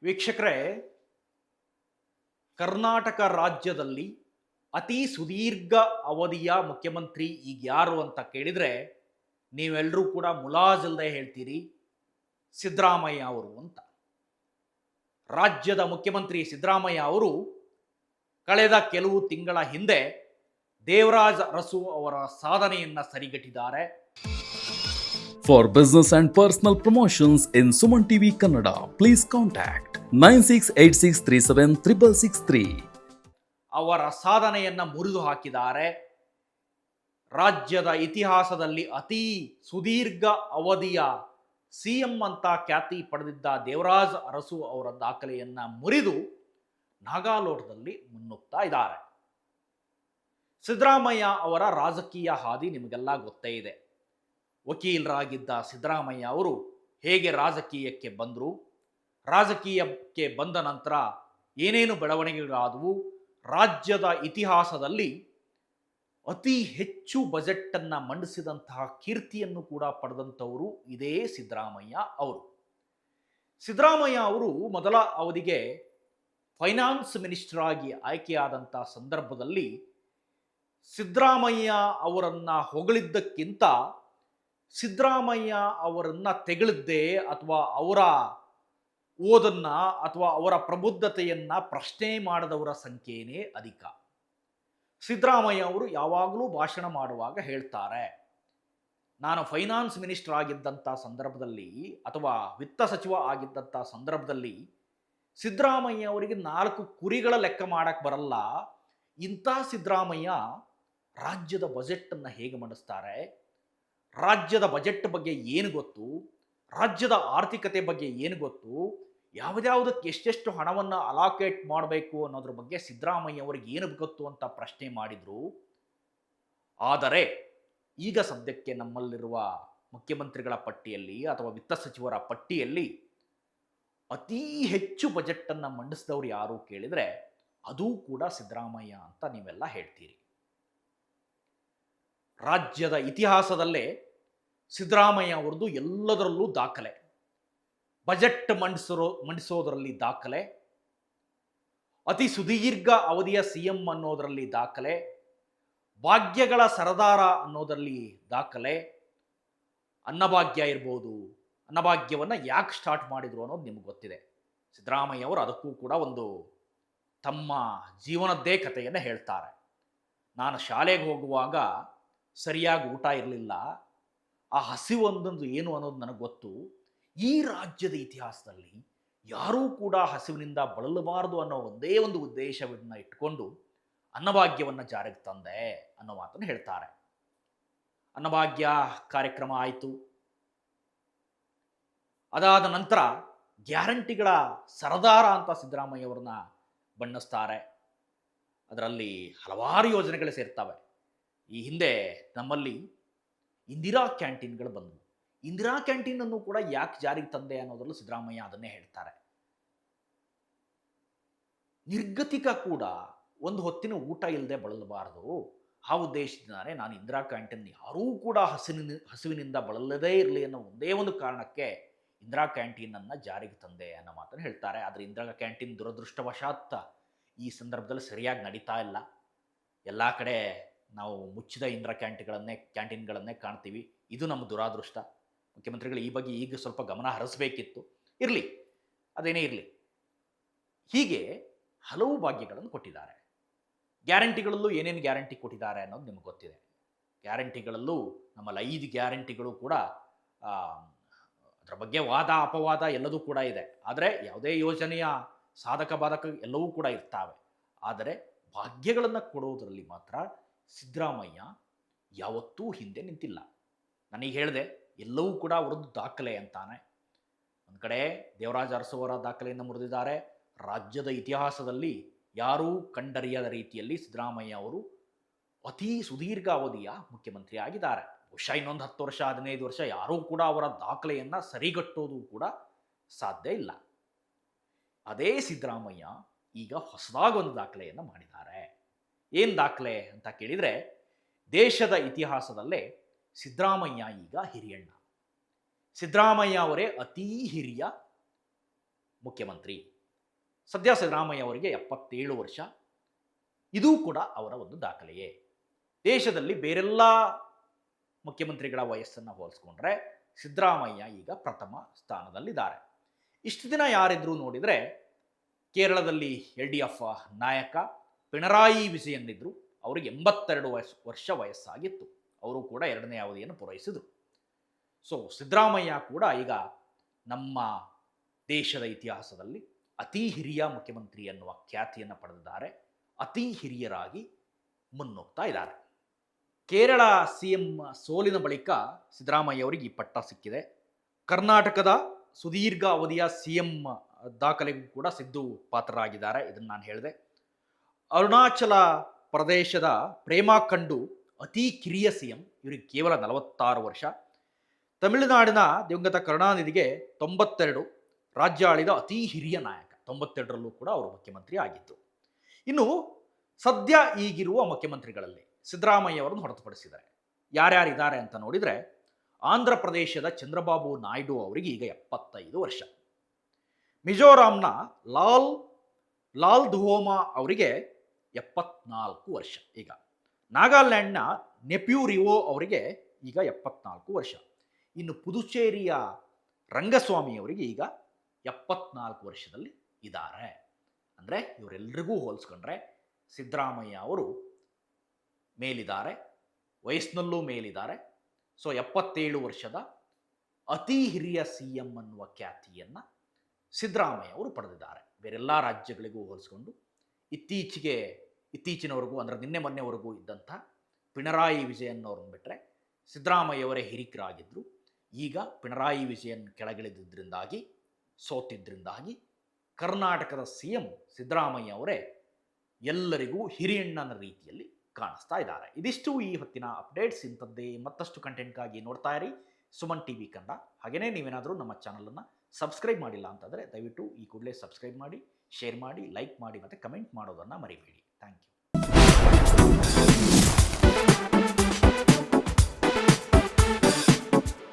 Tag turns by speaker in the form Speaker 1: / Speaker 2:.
Speaker 1: ವೀಕ್ಷಕರೇ, ಕರ್ನಾಟಕ ರಾಜ್ಯದಲ್ಲಿ ಅತಿ ಸುದೀರ್ಘ ಅವಧಿಯ ಮುಖ್ಯಮಂತ್ರಿ ಈಗ ಯಾರು ಅಂತ ಕೇಳಿದರೆ ನೀವೆಲ್ಲರೂ ಕೂಡ ಮುಲಾಜಿಲ್ಲದೆ ಹೇಳ್ತೀರಿ ಸಿದ್ದರಾಮಯ್ಯ ಅವರು ಅಂತ. ರಾಜ್ಯದ ಮುಖ್ಯಮಂತ್ರಿ ಸಿದ್ದರಾಮಯ್ಯ ಅವರು ಕಳೆದ ಕೆಲವು ತಿಂಗಳ ಹಿಂದೆ ದೇವರಾಜ್ ಅರಸು ಅವರ ಸಾಧನೆಯನ್ನು ಸರಿಗಟ್ಟಿದ್ದಾರೆ.
Speaker 2: For business and personal promotions in Suman TV Kannada, please contact 9686376663.
Speaker 1: ಅವರ ಸಾಧನೆಯನ್ನು ಮುರಿದು ಹಾಕಿದ್ದಾರೆ. ರಾಜ್ಯದ ಇತಿಹಾಸದಲ್ಲಿ ಅತಿ ಸುದೀರ್ಘ ಅವಧಿಯ ಸಿಎಂ ಅಂತ ಖ್ಯಾತಿ ಪಡೆದಿದ್ದ ದೇವರಾಜ್ ಅರಸು ಅವರ ದಾಖಲೆಯನ್ನು ಮುರಿದು ನಾಗಾಲೋಟದಲ್ಲಿ ಮುನ್ನುಗ್ತಾ ಇದ್ದಾರೆ. ಸಿದ್ದರಾಮಯ್ಯ ಅವರ ರಾಜಕೀಯ ಹಾದಿ ನಿಮಗೆಲ್ಲ ಗೊತ್ತೇ ಇದೆ. ವಕೀಲರಾಗಿದ್ದ ಸಿದ್ದರಾಮಯ್ಯ ಅವರು ಹೇಗೆ ರಾಜಕೀಯಕ್ಕೆ ಬಂದರು, ರಾಜಕೀಯಕ್ಕೆ ಬಂದ ನಂತರ ಏನೇನು ಬೆಳವಣಿಗೆಗಳಾದವು, ರಾಜ್ಯದ ಇತಿಹಾಸದಲ್ಲಿ ಅತಿ ಹೆಚ್ಚು ಬಜೆಟನ್ನು ಮಂಡಿಸಿದಂತಹ ಕೀರ್ತಿಯನ್ನು ಕೂಡ ಪಡೆದಂಥವರು ಇದೇ ಸಿದ್ದರಾಮಯ್ಯ ಅವರು. ಸಿದ್ದರಾಮಯ್ಯ ಅವರು ಮೊದಲ ಅವಧಿಗೆ ಫೈನಾನ್ಸ್ ಮಿನಿಸ್ಟರ್ ಆಗಿ ಆಯ್ಕೆಯಾದಂಥ ಸಂದರ್ಭದಲ್ಲಿ ಸಿದ್ದರಾಮಯ್ಯ ಅವರನ್ನು ಹೊಗಳಿದ್ದಕ್ಕಿಂತ ಸಿದ್ದರಾಮಯ್ಯ ಅವರನ್ನು ತೆಗಳಿದ್ದೇ ಅಥವಾ ಅವರ ಓದನ್ನು ಅಥವಾ ಅವರ ಪ್ರಬುದ್ಧತೆಯನ್ನು ಪ್ರಶ್ನೆ ಮಾಡಿದವರ ಸಂಖ್ಯೆಯೇ ಅಧಿಕ. ಸಿದ್ದರಾಮಯ್ಯ ಅವರು ಯಾವಾಗಲೂ ಭಾಷಣ ಮಾಡುವಾಗ ಹೇಳ್ತಾರೆ, ನಾನು ಫೈನಾನ್ಸ್ ಮಿನಿಸ್ಟರ್ ಆಗಿದ್ದಂಥ ಸಂದರ್ಭದಲ್ಲಿ ಅಥವಾ ವಿತ್ತ ಸಚಿವ ಆಗಿದ್ದಂಥ ಸಂದರ್ಭದಲ್ಲಿ ಸಿದ್ದರಾಮಯ್ಯ ಅವರಿಗೆ 4 ಕುರಿಗಳ ಲೆಕ್ಕ ಮಾಡಕ್ಕೆ ಬರಲ್ಲ. ಇಂಥ ಸಿದ್ದರಾಮಯ್ಯ ರಾಜ್ಯದ ಬಜೆಟನ್ನು ಹೇಗೆ ಮಂಡಿಸ್ತಾರೆ, ರಾಜ್ಯದ ಬಜೆಟ್ ಬಗ್ಗೆ ಏನು ಗೊತ್ತು, ರಾಜ್ಯದ ಆರ್ಥಿಕತೆ ಬಗ್ಗೆ ಏನು ಗೊತ್ತು, ಯಾವುದ್ಯಾವುದಕ್ಕೆ ಎಷ್ಟೆಷ್ಟು ಹಣವನ್ನು ಅಲಾಕೇಟ್ ಮಾಡಬೇಕು ಅನ್ನೋದ್ರ ಬಗ್ಗೆ ಸಿದ್ದರಾಮಯ್ಯ ಅವರಿಗೆ ಏನು ಗೊತ್ತು ಅಂತ ಪ್ರಶ್ನೆ ಮಾಡಿದರು. ಆದರೆ ಈಗ ಸದ್ಯಕ್ಕೆ ನಮ್ಮಲ್ಲಿರುವ ಮುಖ್ಯಮಂತ್ರಿಗಳ ಪಟ್ಟಿಯಲ್ಲಿ ಅಥವಾ ವಿತ್ತ ಸಚಿವರ ಪಟ್ಟಿಯಲ್ಲಿ ಅತೀ ಹೆಚ್ಚು ಬಜೆಟನ್ನು ಮಂಡಿಸಿದವರು ಯಾರು ಕೇಳಿದರೆ ಅದೂ ಕೂಡ ಸಿದ್ದರಾಮಯ್ಯ ಅಂತ ನೀವೆಲ್ಲ ಹೇಳ್ತೀರಿ. ರಾಜ್ಯದ ಇತಿಹಾಸದಲ್ಲೇ ಸಿದ್ದರಾಮಯ್ಯ ಅವರದ್ದು ಎಲ್ಲದರಲ್ಲೂ ದಾಖಲೆ. ಬಜೆಟ್ ಮಂಡಿಸೋದರಲ್ಲಿ ದಾಖಲೆ, ಅತಿ ಸುದೀರ್ಘ ಅವಧಿಯ ಸಿಎಂ ಅನ್ನೋದರಲ್ಲಿ ದಾಖಲೆ, ಭಾಗ್ಯಗಳ ಸರದಾರ ಅನ್ನೋದರಲ್ಲಿ ದಾಖಲೆ. ಅನ್ನಭಾಗ್ಯ ಇರ್ಬೋದು, ಅನ್ನಭಾಗ್ಯವನ್ನು ಯಾಕೆ ಸ್ಟಾರ್ಟ್ ಮಾಡಿದ್ರು ಅನ್ನೋದು ನಿಮ್ಗೆ ಗೊತ್ತಿದೆ. ಸಿದ್ದರಾಮಯ್ಯ ಅವರು ಅದಕ್ಕೂ ಕೂಡ ಒಂದು ತಮ್ಮ ಜೀವನದ್ದೇ ಕಥೆಯನ್ನು ಹೇಳ್ತಾರೆ. ನಾನು ಶಾಲೆಗೆ ಹೋಗುವಾಗ ಸರಿಯಾಗಿ ಊಟ ಇರಲಿಲ್ಲ, ಆ ಹಸಿವು ಒಂದೊಂದು ಏನು ಅನ್ನೋದು ನನಗೆ ಗೊತ್ತು. ಈ ರಾಜ್ಯದ ಇತಿಹಾಸದಲ್ಲಿ ಯಾರೂ ಕೂಡ ಹಸಿವಿನಿಂದ ಬಳಲಬಾರದು ಅನ್ನೋ ಒಂದೇ ಒಂದು ಉದ್ದೇಶವನ್ನು ಇಟ್ಕೊಂಡು ಅನ್ನಭಾಗ್ಯವನ್ನು ಜಾರಿಗೆ ತಂದೆ ಅನ್ನೋ ಮಾತನ್ನು ಹೇಳ್ತಾರೆ. ಅನ್ನಭಾಗ್ಯ ಕಾರ್ಯಕ್ರಮ ಆಯಿತು. ಅದಾದ ನಂತರ ಗ್ಯಾರಂಟಿಗಳ ಸರದಾರ ಅಂತ ಸಿದ್ದರಾಮಯ್ಯ ಅವ್ರನ್ನ ಬಣ್ಣಿಸ್ತಾರೆ. ಅದರಲ್ಲಿ ಹಲವಾರು ಯೋಜನೆಗಳು ಸೇರ್ತವೆ. ಈ ಹಿಂದೆ ನಮ್ಮಲ್ಲಿ ಇಂದಿರಾ ಕ್ಯಾಂಟೀನ್ಗಳು ಬಂದವು. ಇಂದಿರಾ ಕ್ಯಾಂಟೀನನ್ನು ಕೂಡ ಯಾಕೆ ಜಾರಿಗೆ ತಂದೆ ಅನ್ನೋದ್ರಲ್ಲೂ ಸಿದ್ದರಾಮಯ್ಯ ಅದನ್ನೇ ಹೇಳ್ತಾರೆ. ನಿರ್ಗತಿಕ ಕೂಡ ಒಂದು ಹೊತ್ತಿನ ಊಟ ಇಲ್ಲದೆ ಬಳಲಬಾರದು, ಆ ಉದ್ದೇಶದಿಂದಾನೇ ನಾನು ಇಂದಿರಾ ಕ್ಯಾಂಟೀನ್ ಯಾರೂ ಕೂಡ ಹಸಿವಿನಿಂದ ಬಳಲದೇ ಇರಲಿ ಅನ್ನೋ ಒಂದೇ ಒಂದು ಕಾರಣಕ್ಕೆ ಇಂದಿರಾ ಕ್ಯಾಂಟೀನನ್ನು ಜಾರಿಗೆ ತಂದೆ ಅನ್ನೋ ಮಾತನ್ನು ಹೇಳ್ತಾರೆ. ಆದರೆ ಇಂದಿರಾ ಕ್ಯಾಂಟೀನ್ ದುರದೃಷ್ಟವಶಾತ್ ಈ ಸಂದರ್ಭದಲ್ಲಿ ಸರಿಯಾಗಿ ನಡೀತಾ ಇಲ್ಲ. ಎಲ್ಲ ಕಡೆ ನಾವು ಮುಚ್ಚಿದ ಇಂದಿರಾ ಕ್ಯಾಂಟೀನ್ಗಳನ್ನೇ ಕಾಣ್ತೀವಿ. ಇದು ನಮ್ಮ ದುರಾದೃಷ್ಟ. ಮುಖ್ಯಮಂತ್ರಿಗಳು ಈ ಬಗ್ಗೆ ಈಗ ಸ್ವಲ್ಪ ಗಮನ ಹರಿಸಬೇಕಿತ್ತು. ಇರಲಿ, ಅದೇನೇ ಇರಲಿ. ಹೀಗೆ ಹಲವು ಭಾಗ್ಯಗಳನ್ನು ಕೊಟ್ಟಿದ್ದಾರೆ. ಗ್ಯಾರಂಟಿಗಳಲ್ಲೂ ಏನೇನು ಗ್ಯಾರಂಟಿ ಕೊಟ್ಟಿದ್ದಾರೆ ಅನ್ನೋದು ನಿಮಗೆ ಗೊತ್ತಿದೆ. ಗ್ಯಾರಂಟಿಗಳಲ್ಲೂ ನಮ್ಮಲ್ಲಿ 5 ಗ್ಯಾರಂಟಿಗಳು ಕೂಡ ಅದರ ಬಗ್ಗೆ ವಾದ ಅಪವಾದ ಎಲ್ಲದೂ ಕೂಡ ಇದೆ. ಆದರೆ ಯಾವುದೇ ಯೋಜನೆಯ ಸಾಧಕ ಬಾಧಕ ಎಲ್ಲವೂ ಕೂಡ ಇರ್ತಾವೆ. ಆದರೆ ಭಾಗ್ಯಗಳನ್ನು ಕೊಡೋದರಲ್ಲಿ ಮಾತ್ರ ಸಿದ್ದರಾಮಯ್ಯ ಯಾವತ್ತೂ ಹಿಂದೆ ನಿಂತಿಲ್ಲ. ನನಗೆ ಹೇಳಿದೆ, ಎಲ್ಲವೂ ಕೂಡ ಅವರದ್ದು ದಾಖಲೆ ಅಂತಾನೆ. ಒಂದು ಕಡೆ ದೇವರಾಜ ಅರಸು ಅವರ ದಾಖಲೆಯನ್ನು ಮುರಿದಿದ್ದಾರೆ. ರಾಜ್ಯದ ಇತಿಹಾಸದಲ್ಲಿ ಯಾರೂ ಕಂಡರಿಯದ ರೀತಿಯಲ್ಲಿ ಸಿದ್ದರಾಮಯ್ಯ ಅವರು ಅತಿ ಸುದೀರ್ಘ ಅವಧಿಯ ಮುಖ್ಯಮಂತ್ರಿ ಆಗಿದ್ದಾರೆ. ಬಹುಶಃ ಇನ್ನೊಂದು 10 ವರ್ಷ 15 ವರ್ಷ ಯಾರೂ ಕೂಡ ಅವರ ದಾಖಲೆಯನ್ನು ಸರಿಗಟ್ಟೋದು ಕೂಡ ಸಾಧ್ಯ ಇಲ್ಲ. ಅದೇ ಸಿದ್ದರಾಮಯ್ಯ ಈಗ ಹೊಸದಾಗಿ ಒಂದು ದಾಖಲೆಯನ್ನು ಮಾಡಿದ್ದಾರೆ. ಏನು ದಾಖಲೆ ಅಂತ ಕೇಳಿದರೆ, ದೇಶದ ಇತಿಹಾಸದಲ್ಲೇ ಸಿದ್ದರಾಮಯ್ಯ ಈಗ ಹಿರಿಯಣ್ಣ. ಸಿದ್ದರಾಮಯ್ಯ ಅವರೇ ಅತೀ ಹಿರಿಯ ಮುಖ್ಯಮಂತ್ರಿ. ಸದ್ಯ ಸಿದ್ದರಾಮಯ್ಯ ಅವರಿಗೆ 77 ವರ್ಷ. ಇದೂ ಕೂಡ ಅವರ ಒಂದು ದಾಖಲೆಯೇ. ದೇಶದಲ್ಲಿ ಬೇರೆಲ್ಲ ಮುಖ್ಯಮಂತ್ರಿಗಳ ವಯಸ್ಸನ್ನು ಹೋಲಿಸ್ಕೊಂಡ್ರೆ ಸಿದ್ದರಾಮಯ್ಯ ಈಗ ಪ್ರಥಮ ಸ್ಥಾನದಲ್ಲಿದ್ದಾರೆ. ಇಷ್ಟು ದಿನ ಯಾರಿದ್ರು ನೋಡಿದರೆ ಕೇರಳದಲ್ಲಿ LDF ನಾಯಕ ಪಿಣರಾಯಿ ವಿಜಯನ್ ಇದ್ದರು. ಅವರಿಗೆ 82 ವರ್ಷ ವಯಸ್ಸಾಗಿತ್ತು. ಅವರು ಕೂಡ 2ನೇ ಅವಧಿಯನ್ನು ಪೂರೈಸಿದರು. ಸೊ ಸಿದ್ದರಾಮಯ್ಯ ಕೂಡ ಈಗ ನಮ್ಮ ದೇಶದ ಇತಿಹಾಸದಲ್ಲಿ ಅತಿ ಹಿರಿಯ ಮುಖ್ಯಮಂತ್ರಿ ಎನ್ನುವ ಖ್ಯಾತಿಯನ್ನು ಪಡೆದಿದ್ದಾರೆ. ಅತಿ ಹಿರಿಯರಾಗಿ ಮುನ್ನುಗ್ತಾ ಇದ್ದಾರೆ. ಕೇರಳ CM ಸೋಲಿನ ಬಳಿಕ ಸಿದ್ದರಾಮಯ್ಯ ಅವರಿಗೆ ಈ ಪಟ್ಟ ಸಿಕ್ಕಿದೆ. ಕರ್ನಾಟಕದ ಸುದೀರ್ಘ ಅವಧಿಯ CM ದಾಖಲೆಗೂ ಕೂಡ ಸಿದ್ದು ಪಾತ್ರರಾಗಿದ್ದಾರೆ. ಇದನ್ನು ನಾನು ಹೇಳಿದೆ. ಅರುಣಾಚಲ ಪ್ರದೇಶದ ಪ್ರೇಮಾ ಖಂಡು ಅತಿ ಕಿರಿಯ CM, ಇವರಿಗೆ ಕೇವಲ 46 ವರ್ಷ. ತಮಿಳುನಾಡಿನ ದಿವಂಗತ ಕರುಣಾನಿಧಿಗೆ 92, ರಾಜ್ಯ ಆಳಿದ ಅತಿ ಹಿರಿಯ ನಾಯಕ. 92ರಲ್ಲೂ ಕೂಡ ಅವರು ಮುಖ್ಯಮಂತ್ರಿ ಆಗಿದ್ದರು. ಇನ್ನು ಸದ್ಯ ಈಗಿರುವ ಮುಖ್ಯಮಂತ್ರಿಗಳಲ್ಲಿ ಸಿದ್ದರಾಮಯ್ಯ ಅವರನ್ನು ಹೊರತುಪಡಿಸಿದ್ದಾರೆ ಯಾರ್ಯಾರಿದ್ದಾರೆ ಅಂತ ನೋಡಿದರೆ, ಆಂಧ್ರ ಪ್ರದೇಶದ ಚಂದ್ರಬಾಬು ನಾಯ್ಡು ಅವರಿಗೆ ಈಗ 75 ವರ್ಷ. ಮಿಜೋರಾಂನ ಲಾಲ್ ದುಹೋಮಾ ಅವರಿಗೆ 74 ವರ್ಷ ಈಗ. ನಾಗಾಲ್ಯಾಂಡ್ನ ನೆಪ್ಯೂ ರಿವೋ ಅವರಿಗೆ ಈಗ 74 ವರ್ಷ. ಇನ್ನು ಪುದುಚೇರಿಯ ರಂಗಸ್ವಾಮಿ ಅವರಿಗೆ ಈಗ 74 ವರ್ಷದಲ್ಲಿ ಇದ್ದಾರೆ. ಅಂದರೆ ಇವರೆಲ್ಲರಿಗೂ ಹೋಲಿಸ್ಕೊಂಡ್ರೆ ಸಿದ್ದರಾಮಯ್ಯ ಅವರು ಮೇಲಿದ್ದಾರೆ, ವಯಸ್ಸಿನಲ್ಲೂ ಮೇಲಿದ್ದಾರೆ. ಸೊ 77 ವರ್ಷದ ಅತಿ ಹಿರಿಯ CM ಅನ್ನುವ ಖ್ಯಾತಿಯನ್ನು ಸಿದ್ದರಾಮಯ್ಯ ಅವರು ಪಡೆದಿದ್ದಾರೆ. ಬೇರೆಲ್ಲ ರಾಜ್ಯಗಳಿಗೂ ಹೋಲಿಸ್ಕೊಂಡು ಇತ್ತೀಚಿನವರೆಗೂ ಅಂದರೆ ನಿನ್ನೆ ಮೊನ್ನೆವರೆಗೂ ಇದ್ದಂಥ ಪಿಣರಾಯಿ ವಿಜಯನ್ ಅವ್ರನ್ನ ಬಿಟ್ಟರೆ ಸಿದ್ದರಾಮಯ್ಯವರೇ ಹಿರಿಕರಾಗಿದ್ದರು. ಈಗ ಪಿಣರಾಯಿ ವಿಜಯನ್ ಕೆಳಗಿಳಿದಿದ್ದರಿಂದಾಗಿ, ಸೋತಿದ್ದರಿಂದಾಗಿ ಕರ್ನಾಟಕದ CM ಸಿದ್ದರಾಮಯ್ಯ ಅವರೇ ಎಲ್ಲರಿಗೂ ಹಿರಿಯಣ್ಣನ ರೀತಿಯಲ್ಲಿ ಕಾಣಿಸ್ತಾ ಇದ್ದಾರೆ. ಇದಿಷ್ಟು ಈ ಹೊತ್ತಿನ ಅಪ್ಡೇಟ್ಸ್. ಇಂಥದ್ದೇ ಮತ್ತಷ್ಟು ಕಂಟೆಂಟ್ಗಾಗಿ ನೋಡ್ತಾ ಇರಿ ಸುಮನ್ TV ಕನ್ನಡ. ಹಾಗೆಯೇ ನೀವೇನಾದರೂ ನಮ್ಮ ಚಾನಲನ್ನು ಸಬ್ಸ್ಕ್ರೈಬ್ ಮಾಡಿಲ್ಲ ಅಂತಂದರೆ ದಯವಿಟ್ಟು ಈ ಕೂಡಲೇ ಸಬ್ಸ್ಕ್ರೈಬ್ ಮಾಡಿ, ಶೇರ್ ಮಾಡಿ, ಲೈಕ್ ಮಾಡಿ ಮತ್ತು ಕಮೆಂಟ್ ಮಾಡೋದನ್ನು ಮರಿಬೇಡಿ.